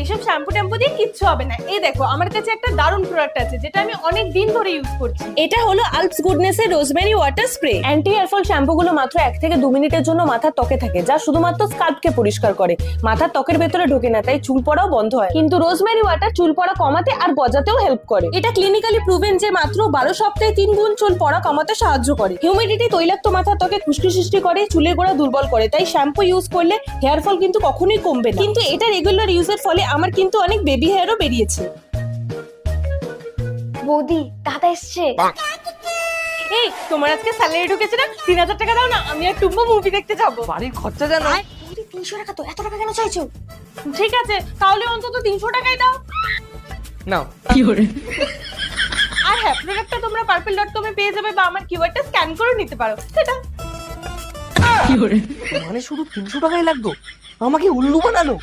এইসব শ্যাম্পু ট্যাম্পু দিয়ে কিচ্ছু হবে না। এই দেখো আমার কাছে একটা দারুণ প্রোডাক্ট আছে যেটা আমি অনেক দিন ধরে ইউজ করছি। এটা হলো আলপস গুডনেস এর rosemary water spray. Anti hair fall shampoo গুলো মাত্র 1 থেকে 2 মিনিটের জন্য মাথার ত্বকে থাকে, যা শুধুমাত্র স্কাল্পকে পরিষ্কার করে, মাথার ত্বকের ভেতরে ঢোকে না, তাই চুল পড়াও বন্ধ হয়। কিন্তু রোজমেরি ওয়াটার চুল পড়া কমাতে আর গজাতেও হেল্প করে। এটা ক্লিনিক্যালি প্রুভেন যে মাত্র 12 সপ্তাহে 3 গুণ চুল পড়া কমাতে সাহায্য করে। হিউমিডিটি তৈলাক্ত মাথার ত্বকে খুশকি সৃষ্টি করে, চুলের গোড়া দুর্বল করে, তাই শ্যাম্পু ইউজ করলে হেয়ার ফল কিন্তু কখনোই কমবে না। কিন্তু এটা রেগুলার ইউজের ফলে আমার কিন্তু অনেক বেবি হেয়ারও বেরিয়েছে। বৌদি দাদা এসছে। এই তোমার আজকে স্যালারি ঢুকেছে না? 3000 টাকা দাও না, আমি আর টুম্বো মুভি দেখতে যাবো। বাড়ির খরচা জানো? বৌদি 300 টাকা তো, এত টাকা কেন চাইছো? ঠিক আছে, তাহলে অন্তত 300 টাকাই দাও। নাও। আর হ্যাঁ, প্রোডাক্টটা তোমরা purple.com এ পেয়ে যাবে বা আমার কিউআরটা স্ক্যান করে নিতে পারো। সেটা মানে শুধু 300 টাকাই লাগতো? আমাকে উল্লু বানালো।